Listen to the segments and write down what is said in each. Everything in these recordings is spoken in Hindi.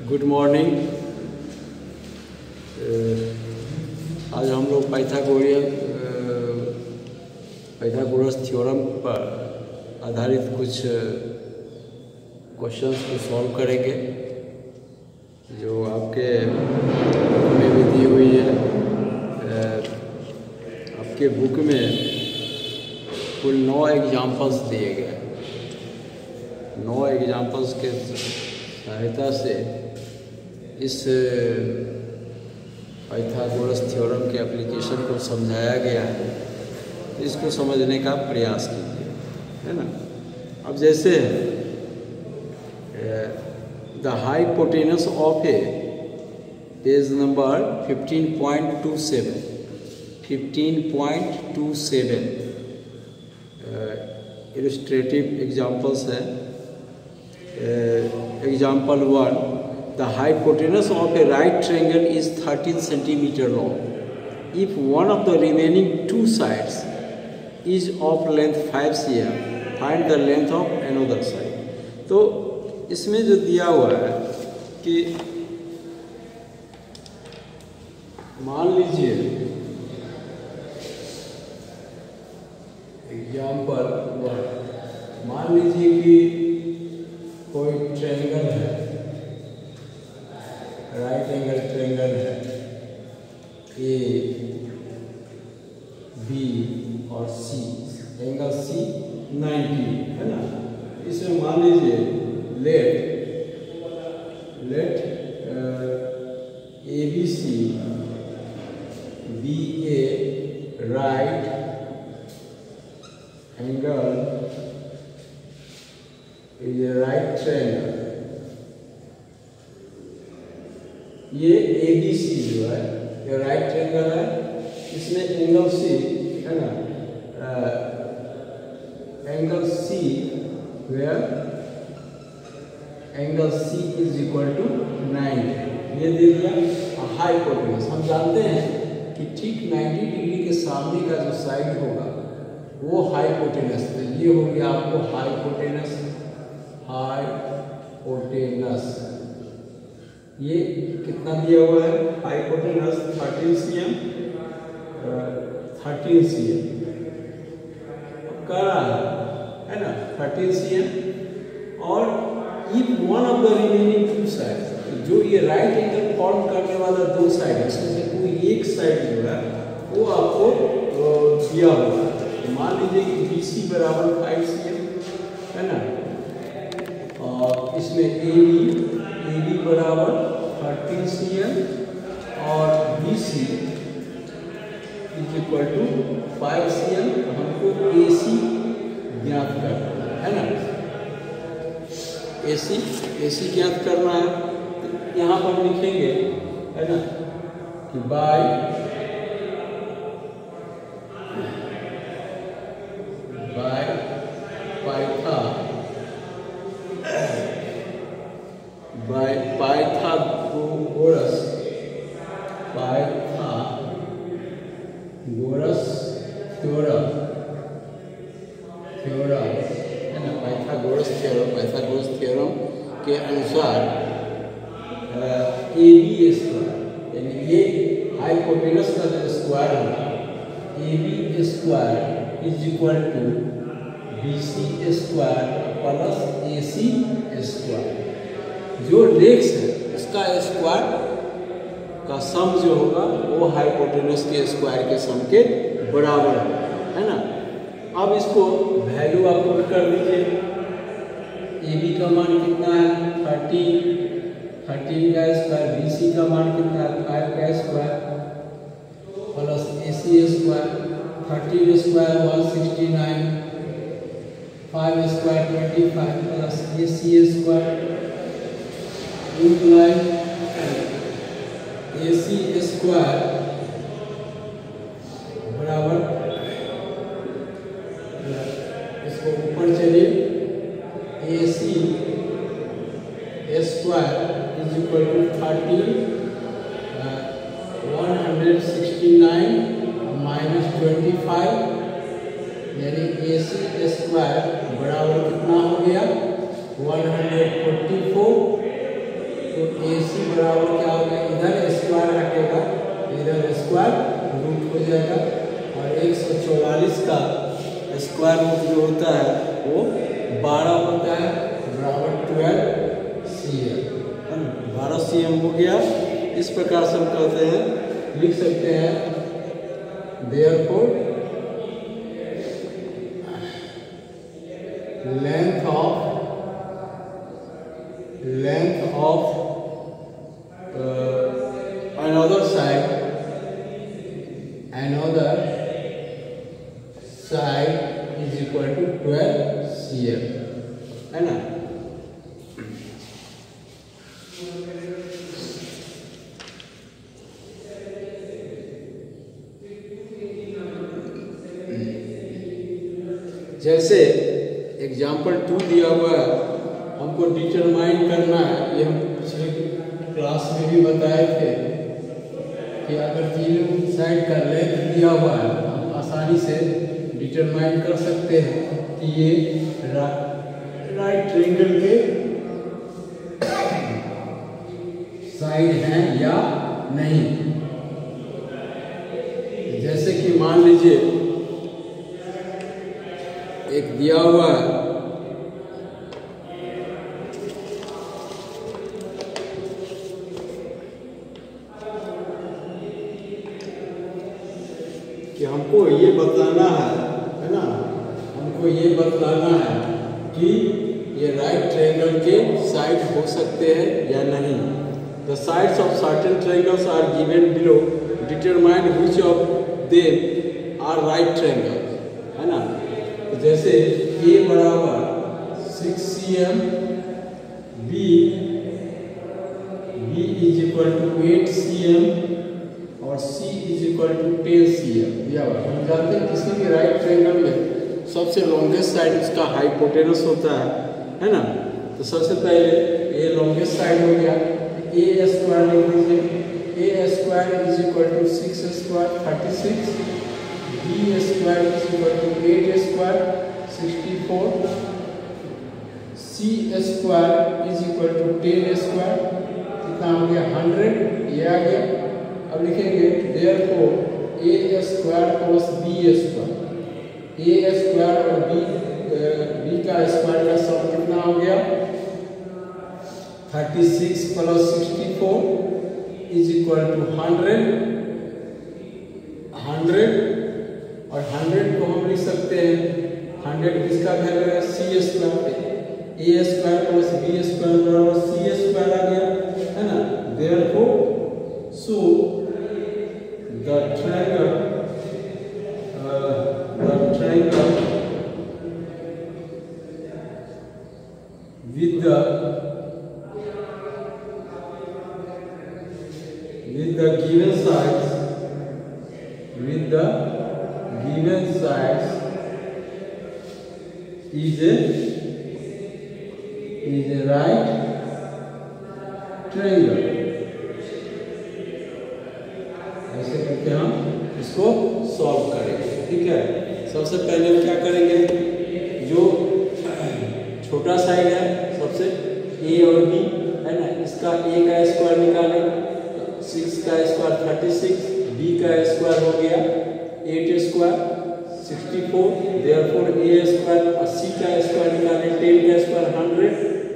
Good morning. आज हम लोग पाइथागोरस थ्योरम पर आधारित कुछ क्वेश्चंस को सॉल्व करेंगे जो आपके में भी दी हुई है। आपके बुक में कुल 9 एग्जाम्पल्स दिए गए। 9 एग्जाम्पल्स के सहायता से इस पाइथागोरस थ्योरम के एप्लीकेशन को समझाया गया है। इसको समझने का प्रयास कीजिए, है ना। अब जैसे the hypotenuse of A page number 15.27 illustrative examples है। Example 1, the hypotenuse of a right triangle is 13 centimeter long. If one of the remaining two sides is of length 5 cm, find the length of another side. तो इसमें जो दिया हुआ है कि मान लीजिए एग्जाम्पल 1, मान लीजिए कि कोई ट्रायंगल है, राइट एंगल ट्रायंगल है, ए बी और सी, एंगल सी 90 है ना। इसमें मान लीजिए let A B C B A right angle is a right triangle। ये ABC जो है ये राइट ट्रायंगल है। इसमें एंगल C है ना, angle C where angle C is equal to 90। ये दे दिया हाइपोटेनस। हम जानते हैं कि ठीक 90 डिग्री के सामने का जो साइड होगा वो हाइपोटेनस है। ये हो गया आपको हाइपोटेनस। ये कितना दिया हुआ है? हाइपोटेनस 13 cm अब कह रहा है ना 13 cm। और if one of the remaining to side, जो ये राइट एंगल फॉर्म करने वाला दो साइड है उसमें से कोई एक साइड जो है वो आपको दिया हुआ है। तो मान लीजिए कि BC बराबर 5 cm है ना, और इसमें AB बराबर 13 cm और BC is equal to 5 cm। हमको AC ज्ञात करना है ना। AC ज्ञात करना है। यहाँ पर लिखेंगे है ना कि बाय पाइथागोरस थ्योरम है ना। पाइथागोरस थ्योरम के अनुसार AB स्क्वायर यानी ये हाइपोटेनस का जो स्क्वायर होगा AB square is equal to BC square plus AC square. जो लेग्स है उसका स्क्वायर का सम जो होगा वो हाइपोटेनस के स्क्वायर के सम के बराबर है ना। अब इसको वैल्यू आप पुट कर दीजिए। AB का मान कितना है 13 का स्क्वायर, BC का मान कितना है 5 का square plus AC square. 13 square 169, 5 square 25 plus AC square imply AC square बराबर, इसको ऊपर चलिए, AC square is equal to 13 169 minus 25 यानी AC स्क्वायर बराबर कितना हो गया 144 तो AC बराबर क्या हो गया, इधर स्क्वायर हटेगा, इधर स्क्वायर रूट हो जाएगा, और 144 का स्क्वायर रूट जो होता है वो 12 होता है, बराबर 12 cm, 12 cm हो गया। इस प्रकार से हम कहते हैं, लिख सकते हैं therefore length of another side is equal to 12 cm, है ना। जैसे एग्जाम्पल 2 दिया हुआ है, हमको डिटरमाइन करना है, ये हम पिछले क्लास में भी बताए थे कि अगर तीनों साइड का लेंथ दिया हुआ है, हम आसानी से डिटरमाइन कर सकते हैं कि ये राइट ट्रायंगल के साइड हैं या नहीं। जैसे कि मान लीजिए एक दिया हुआ है कि हमको ये बतलाना है ना, हमको ये बतलाना है कि ये राइट ट्रायंगल के साइड हो सकते हैं या नहीं। The sides of certain triangles are given below, determine which of them are right triangle, है ना। तो जैसे A बराबर 6 cm, B is equal to 8 cm और C is equal to 10 cm दिया हुआ। हम जानते हैं किसी भी राइट ट्रायंगल में सबसे लॉन्गेस्ट साइड उसका हाइपोटेनस होता है ना। तो सबसे पहले ये लॉन्गेस्ट साइड हो गया, A स्क्वायर लिख दीजिए, A square is equal to 6 square 36, B square is equal to 8 square 64, C square is equal to 10 square, कितना हो गया 100, ये आ गया। अब लिखेंगे therefore A square plus B square, A square और B का स्क्वायर का सम कितना हो गया 36 प्लस 64 इज इक्वल टू 100 और 100 को हम लिख सकते हैं 100 किसका वैल्यू है C square, A square plus B square बराबर C स्क्वायर आ गया, है ना। therefore so the triangle with the given sides is a right triangle। ऐसे करके हम इसको सॉल्व करेंगे, ठीक है। सबसे पहले हम क्या करेंगे, जो छोटा साइड है सबसे A और B है ना, इसका A का स्क्वायर निकालें, 6 का स्क्वायर 36, B का स्क्वायर हो गया 8 स्क्वायर 64, therefore A स्क्वायर 80 का स्क्वायर निकालें, 10 का स्क्वायर 100,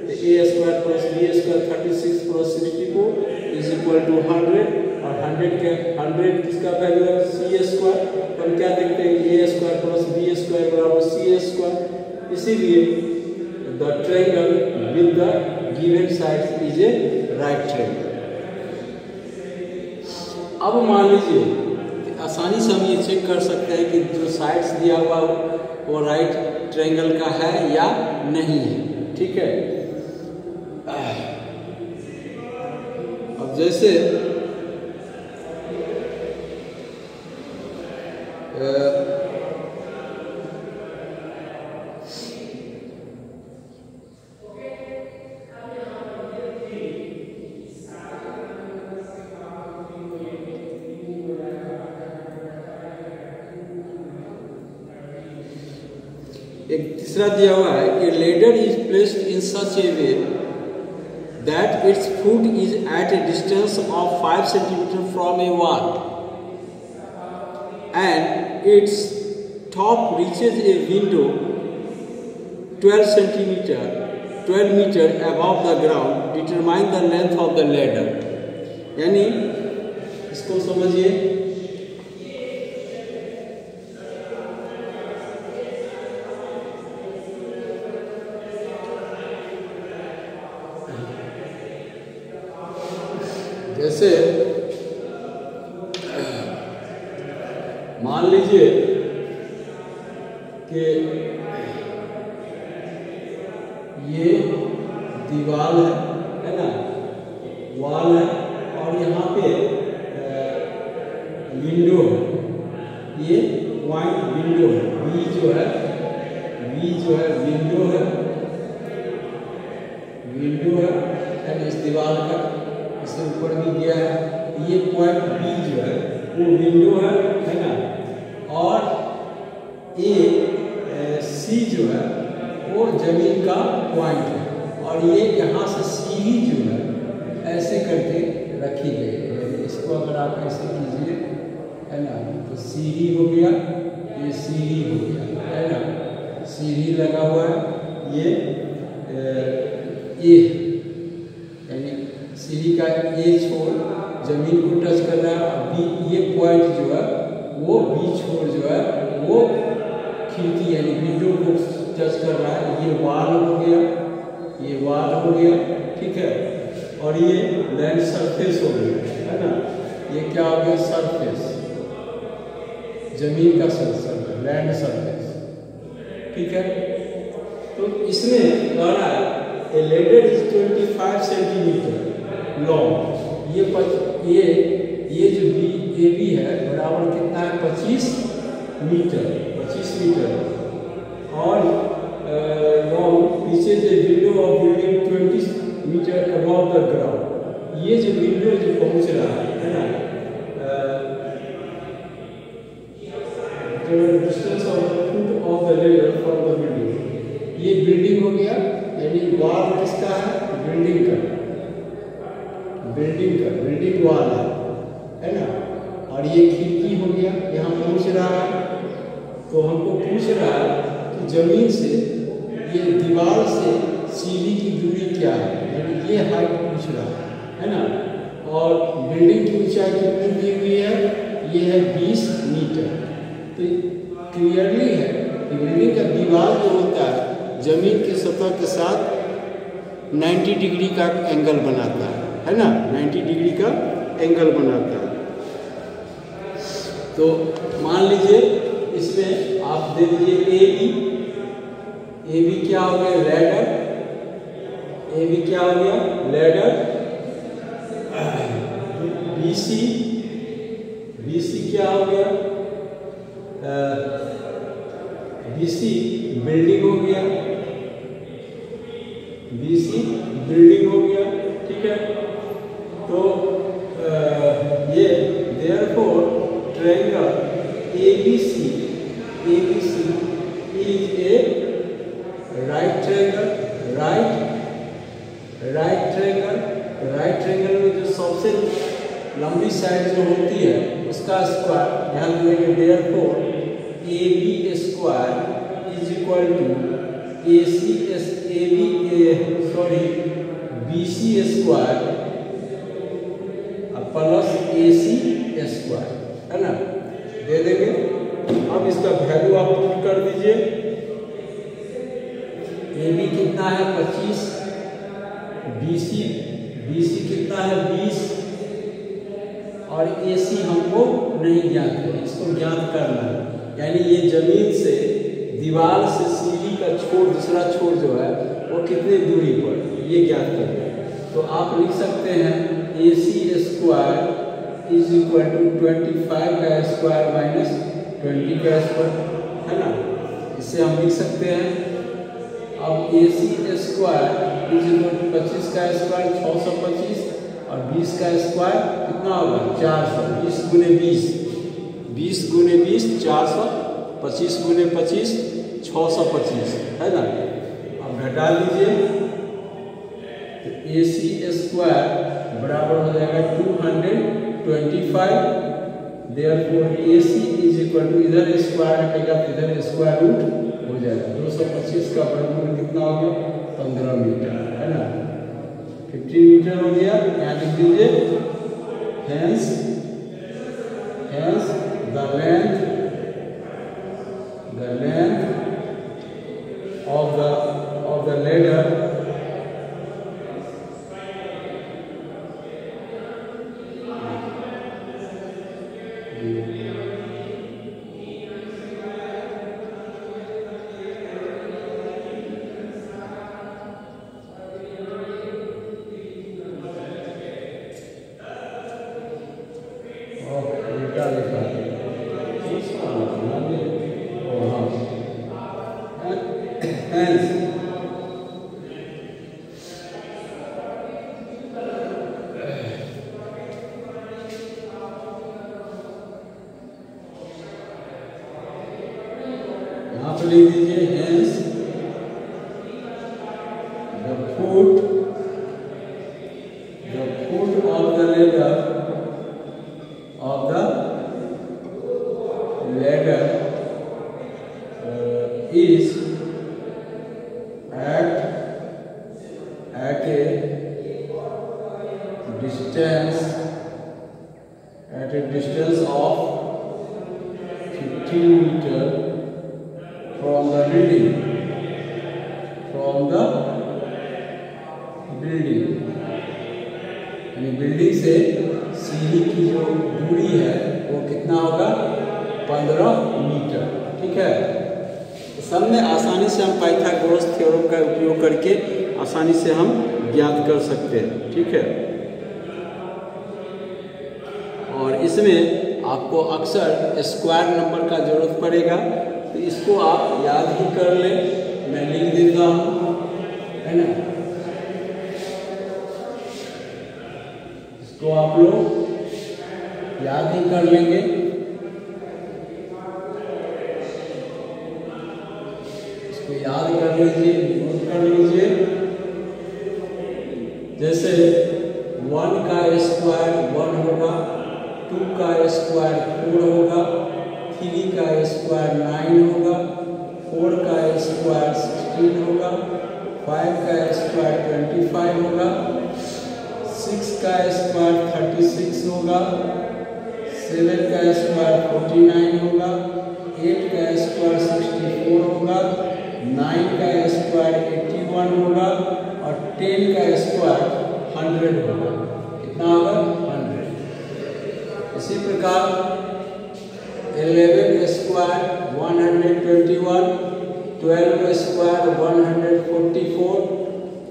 तो A square plus B square 36 plus 64 is equal to 100, और 100 किसका वैल्यू है C स्क्वायर। तो हम क्या देखते हैं A square plus B square बराबर C स्क्वायर, इसीलिए the triangle with the given sides is a right triangle. अब मान लीजिए कि आसानी से हम ये चेक कर सकते हैं कि जो साइड्स दिया हुआ वो राइट ट्रायंगल का है या नहीं है, ठीक है। अब जैसे एक तीसरा दिया हुआ है कि ladder is placed in such A way that its foot is at a distance of 5 cm from a wall and its top reaches a window 12 meter above the ground, determine the length of the ladder. यानी इसको समझिए, जैसे मान लीजिए कि ये दीवार है ना, वॉल है, और यहाँ पे विंडो है, ये पॉइंट विंडो है, बी जो है विंडो है, इस दीवार का इससे ऊपर भी गया है, ये पॉइंट बी जो है वो विंडो है ना, और ए सी जो है वो जमीन का पॉइंट है, और ये यहाँ से सीढ़ी जो है ऐसे करके रखी गई है। इसको अगर आप ऐसे कीजिए है ना, तो सीढ़ी हो गया, ये सीढ़ी हो गया है ना, सीढ़ी लगा हुआ है, ये यानी सीढ़ी का ए छोर जमीन को टच कर रहा है, बी ये पॉइंट जो है वो बी छोर जो है वो खिड़की यानी विंडो को टच कर रहा है, ये वाल हो गया, ये वाल हो गया, ठीक है, और ये लैंड सरफेस हो गया है ना, ये क्या हो गया, सरफेस, जमीन का सरफेस, लैंड सरफेस, ठीक है। तो इसमें कह रहा है a ladder is 25 centimetre long, ये जो ए बी है बराबर कितना है, 25 मीटर, और लॉन्ग पीछे जो window of building 20 metre above the ground, ये जो विंडो जो पहुंच रहा है ना, distance of the foot of the ladder from the building, ये बिल्डिंग हो गया, यानी वॉल किसका है, बिल्डिंग वॉल है ना, और ये खिड़की हो गया, यहाँ पहुंच रहा है, तो हमको पूछ रहा है कि जमीन से ये दीवार से सीढ़ी की दूरी क्या है, यानी ये हाइट पूछ रहा है ना, और बिल्डिंग की ऊंचाई कितनी दी हुई है, ये है 20 मीटर। तो क्लियरली है कि बिल्डिंग का दीवार जो होता है जमीन की सतह के साथ 90 डिग्री का एंगल बनाता है ना, 90 डिग्री का एंगल बनाता है। तो मान लीजिए इसमें आप दे दीजिए ए बी क्या हो गया, लैडर, ए बी क्या हो गया, लैडर, बी सी क्या हो गया, बी सी बिल्डिंग हो गया, ठीक है। तो ये therefore triangle ABC is a right triangle में जो सबसे लंबी साइड जो होती है उसका स्क्वायर, ध्यान देंगे, therefore AB square is equal to BC square plus AC square, है ना, दे देंगे। अब इसका वैल्यू आप पुट कर दीजिए, AB कितना है 25, BC कितना है 20, और AC हमको नहीं ज्ञात है, इसको ज्ञात करना है, यानी ये जमीन से दीवार से सीढ़ी का छोर, दूसरा छोर जो है वो कितनी दूरी पर, ये ज्ञात करना है। तो आप लिख सकते हैं AC square is equal to 25 का स्क्वायर माइनस 20 का स्क्वायर, है ना, इससे हम लिख सकते हैं। अब AC square is equal to 25 का स्क्वायर 625, और 20 का स्क्वायर कितना होगा 400, 20 गुने 20 400, 25 गुने 25 625, है ना। अब घटा लीजिए, तो AC स्क्वायर बराबर हो जाएगा 225। Therefore AC is equal to, इधर स्क्वायर हटेगा तो इधर स्क्वायर रूट हो जाएगा। 225 का वर्गमूल कितना हो गया? 15 मीटर, है ना। 15 मीटर हो गया। यहाँ लिख दीजिए hence the length of the ladder लिख दीजिए hence the foot of the ladder is at a distance of 15 meter from the building, यानी बिल्डिंग से सीढ़ी की जो दूरी है वो कितना होगा? 15 मीटर। ठीक है। सब में आसानी से हम पाइथागोरस थ्योरम का उपयोग करके आसानी से हम ज्ञात कर सकते हैं। ठीक है। और इसमें आपको अक्सर स्क्वायर नंबर का जरूरत पड़ेगा, तो इसको आप याद ही कर लें। मैं लिख देता हूँ, है ना। इसको आप लोग याद ही कर लेंगे। इसको याद कर लीजिए, नोट कर लीजिए। जैसे 1 का स्क्वायर 1 होगा, 2 का स्क्वायर 4 होगा, 3 का स्क्वायर 9 होगा, 4 का स्क्वायर 16 होगा, 5 का स्क्वायर 25 होगा, 6 का स्क्वायर 36 होगा, 7 का स्क्वायर 49 होगा, 8 का स्क्वायर 64 होगा, 9 का स्क्वायर 81 होगा और 10 का स्क्वायर 100 होगा। कितना होगा? 100। इसी प्रकार 11 square 121, 12 square 144,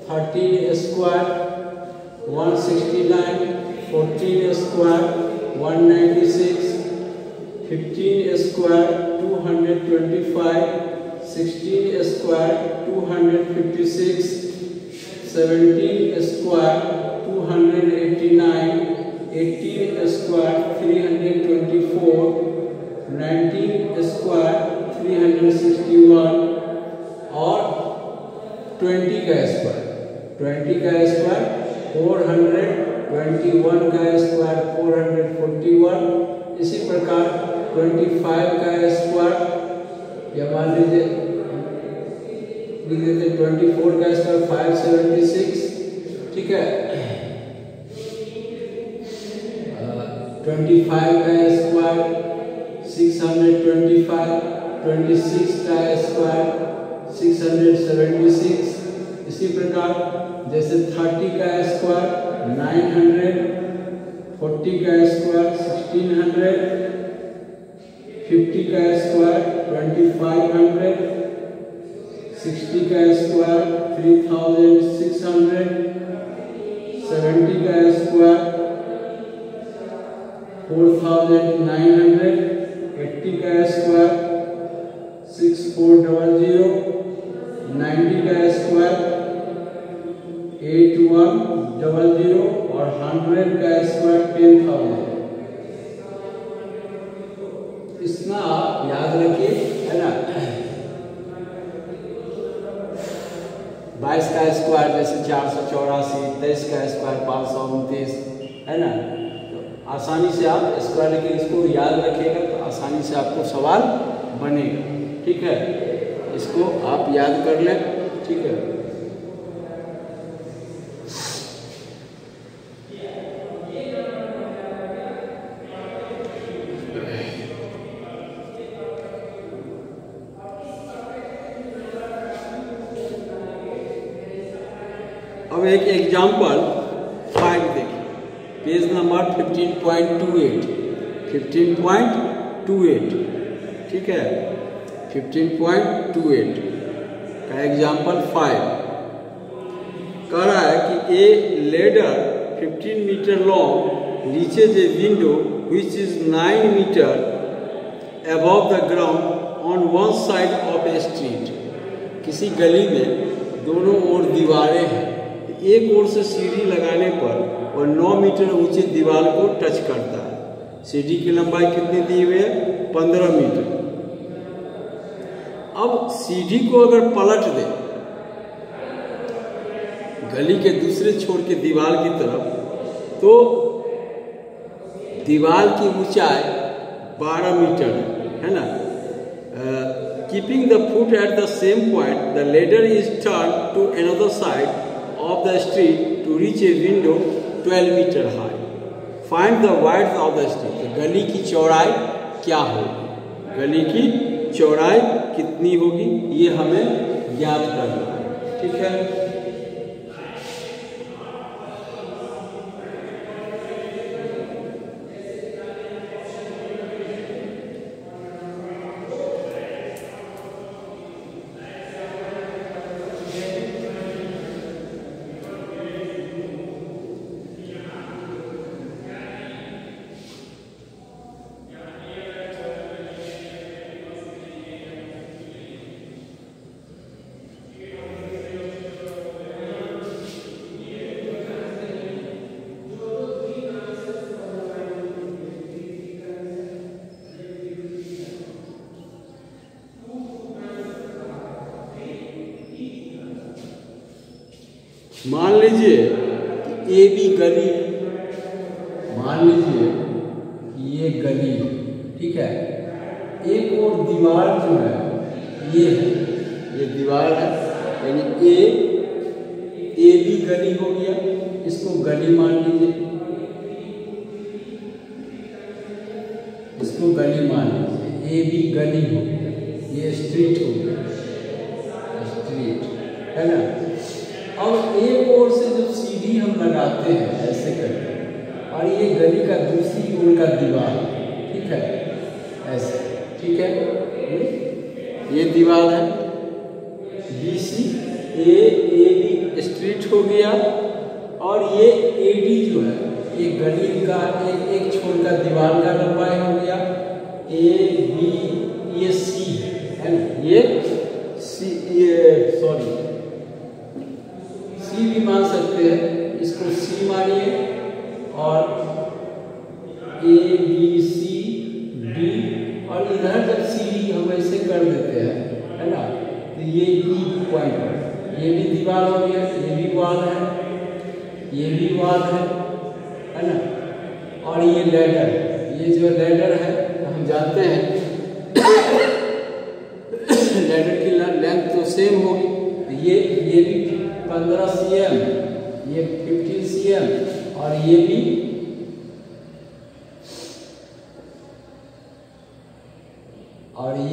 13 square 169, 14 square 196, 15 square 225, 16 square 256, 17 square 289, 18 square 324, 19 square 361 और 20 का स्क्वायर 421 का स्क्वायर 441। इसी प्रकार 25 का स्क्वायर, या मान लीजिए लिख देते 24 का स्क्वायर 576। ठीक है। 25 का स्क्वायर 625, 26 का स्क्वायर 676। इसी प्रकार जैसे 30 का स्क्वायर 900, 40 का स्क्वायर 1600, 50 का स्क्वायर 2500, 60 का स्क्वायर 3600, 70 का स्क्वायर 4900, 80 का स्क्वायर 6400, 90 का स्क्वायर 8100 और 100 का स्क्वायर 10,000। इतना आप याद रखिए, है ना। 22 का स्क्वायर जैसे 484, 23 का स्क्वायर 529, है ना। तो आसानी से आप स्क्वायर लेके इसको याद रखिएगा तो आसानी से आपको सवाल बनेगा, ठीक है। इसको आप याद कर लें, ठीक है। अब एक एग्जाम्पल 5 देखिए, पेज नंबर 15.28, 15.28, ठीक है। 15.28 का एग्जाम्पल 5 कह रहा है कि a ladder 15 metre long reaches a window which is 9 metre above the ground on one side of a street. किसी गली में दोनों ओर दीवारें हैं, एक ओर से सीढ़ी लगाने पर वह 9 मीटर ऊंची दीवार को टच करता है। सीढ़ी की लंबाई कितनी दी हुई है? 15 मीटर। अब सीढ़ी को अगर पलट दे गली के दूसरे छोर के दीवार की तरफ, तो दीवार की ऊंचाई 12 मीटर है ना। Keeping the foot at the same point the ladder is turn to another side of the street to reach a window 12 meter high. Find the width of the street. तो गली की चौड़ाई क्या होगी? गली की चौड़ाई कितनी होगी ये हमें ज्ञात करना है, ठीक है। मान लीजिए कि ए बी गली, मान लीजिए कि ये गली, ठीक है। एक और दीवार जो है ये दीवार है, यानी ए बी गली हो गया, इसको गली मान लीजिए, इसको गली मान लीजिए। ए बी गली हो गया, ये स्ट्रीट हो गया, स्ट्रीट है ना। अब एक ओर से जब सीढ़ी हम लगाते हैं ऐसे करके, और ये गली का दूसरी ओर का दीवार, ठीक है, ऐसे, ठीक है। ये दीवार है BC, ए बी स्ट्रीट हो गया, और ये AD जो है ये गली का एक छोर का दीवार का लंबाई हो गया। AB ये C है ना, ये C, ये सॉरी C भी मान सकते हैं, इसको C मानिए, और ABCD, और इधर जब सीढ़ी हम ऐसे कर देते हैं, है ना, तो ये E पॉइंट, ये भी दीवार हो गया, ये भी वॉल है, ये भी वॉल है ना। और ये लेडर, ये जो लेडर है हम जानते हैं लेडर की लेंथ तो सेम होगी। ये भी 15 cm, ये 15 cm, और ये भी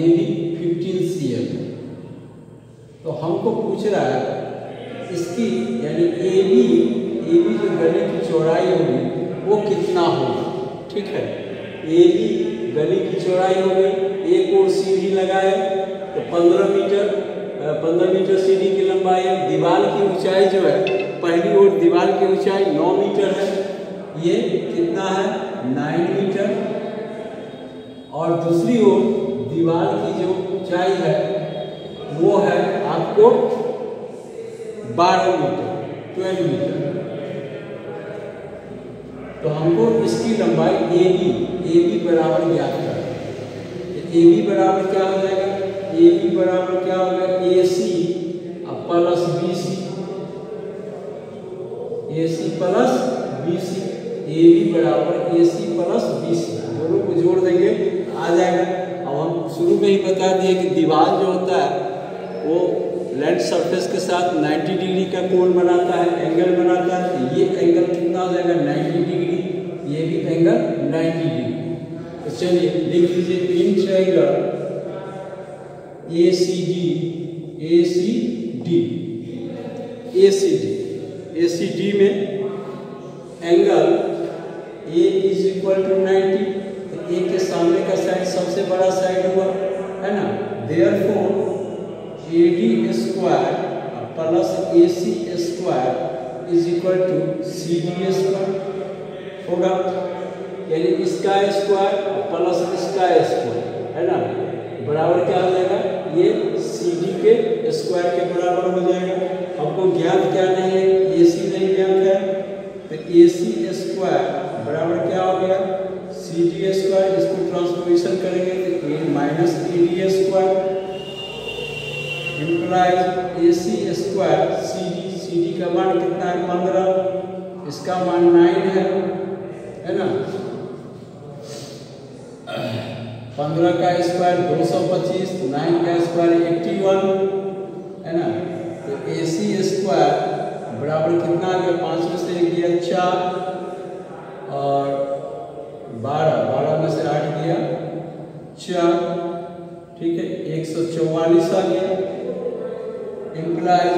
भी 15 cm। तो हमको पूछ रहा है इसकी, यानी ए बी जो गली की चौड़ाई होगी वो कितना होगा, ठीक है। ए बी गली की चौड़ाई हो गई, एक और सीढ़ी लगाए तो 15 मीटर सीढ़ी की लंबाई है। दीवार की ऊंचाई जो है, पहली ओर दीवार की ऊंचाई 9 मीटर है, ये कितना है 9 मीटर, और दूसरी ओर दीवार की जो ऊंचाई है वो है आपको 12 मीटर, 12 मीटर। तो हमको इसकी लंबाई ए बी बराबर ज्ञात करना है। ए बी बराबर क्या हो जाएगा? ए बी बराबर क्या होगा? AC plus BC, AC plus BC, AB बराबर AC प्लस BC, दोनों को जोड़ देंगे आ जाएगा। अब हम शुरू में ही बता दिए कि दीवार जो होता है वो लेंथ सरफेस के साथ 90 डिग्री का कोण बनाता है, एंगल बनाता है। तो ये एंगल कितना हो जाएगा 90 डिग्री, ये भी एंगल 90 डिग्री। तो चलिए लिख लीजिए इन ट्रायंगल ACD में angle A is equal to 90, तो A के सामने का साइड सबसे बड़ा साइड हुआ है ना। Therefore AD square plus AC square is equal to CD square होगा, यानी इसका स्क्वायर प्लस इसका स्क्वायर है ना, बराबर क्या हो जाएगा, ये CD के स्क्वायर के बराबर हो जाएगा। आपको ज्ञात क्या नहीं है, AC नहीं ज्ञात है, तो AC स्क्वायर बराबर क्या हो गया CD स्क्वायर। इसको ट्रांसफॉर्मेशन करेंगे तो A minus AD square implies AC square CD का मान कितना है 15, इसका मान 9 है ना। 15 का स्क्वायर 225, 9 का स्क्वायर 81 है ना। तो AC स्क्वायर बराबर कितना आ गया, 5 में से 1 गया 4 और 12 में से 8 गया 4, ठीक है 144 आ गया। इम्प्लाइज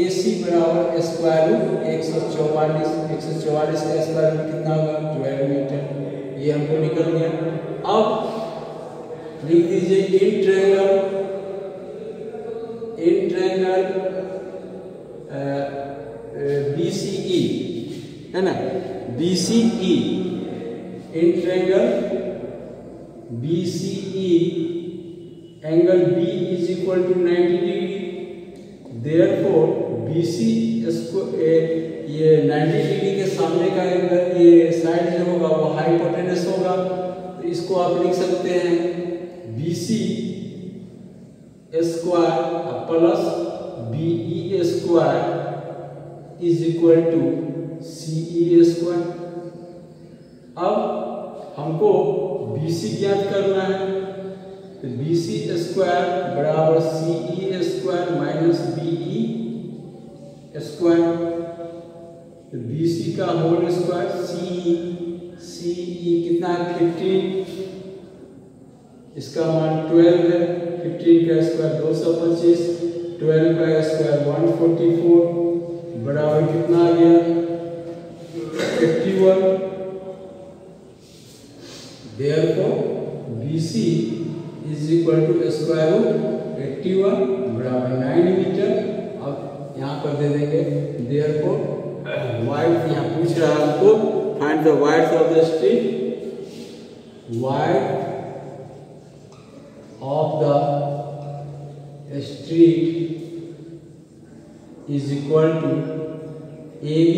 AC बराबर स्क्वायर रूट 144 का स्क्वायर रूट कितना होगा 12 मीटर, ये हमको निकल गया। अब लिख दीजिए इन ट्रायंगल BCE है ना, BCE in triangle BCE angle B is equal to 90 degree. Therefore BC इसको ये 90 डिग्री के सामने का एंगल, ये साइड जो होगा वो हाइपोटेनस होगा, तो इसको आप लिख सकते हैं BC square plus BE square is equal to CE square. अब हमको BC ज्ञात करना है, तो BC स्क्वायर बराबर CE square minus BE square, तो BC का होल स्क्वायर CE कितना है 15, इसका मान 12 है, 15 का स्क्वायर 225, 12 का स्क्वायर 144 बराबर कितना आ गया 51। Therefore BC is equal to square root 81 बराबर 9 मीटर। अब यहाँ पर दे देंगे देयरफॉर वाइड, यहाँ पूछ रहा है हमको find the width of the street, wide of the street is equal to AB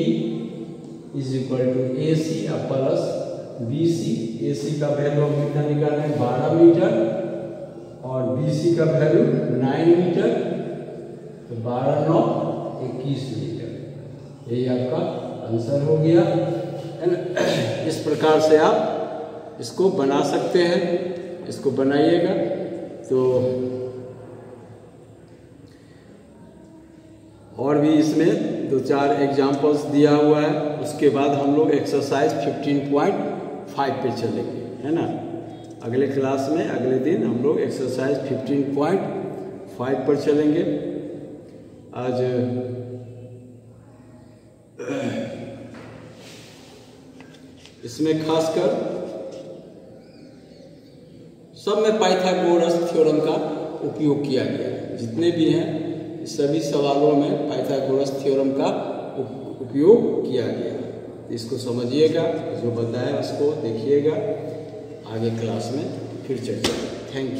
is equal to AC plus BC। AC का वैल्यू हम कितना निकालना है 12 मीटर और BC का वैल्यू 9 मीटर, तो 12 9 21 मीटर, यही आपका आंसर हो गया है ना। इस प्रकार से आप इसको बना सकते हैं, इसको बनाइएगा। तो और भी इसमें 2-4 एग्जाम्पल्स दिया हुआ है, उसके बाद हम लोग एक्सरसाइज 15.5 पे चलेंगे है ना। अगले क्लास में अगले दिन हम लोग एक्सरसाइज 15.5 पर चलेंगे। आज इसमें खासकर सब में पाइथागोरस थ्योरम का उपयोग किया गया है, जितने भी हैं सभी सवालों में पाइथागोरस थ्योरम का उपयोग किया गया है। इसको समझिएगा, जो बताया उसको देखिएगा, आगे क्लास में फिर चर्चा। Thank you.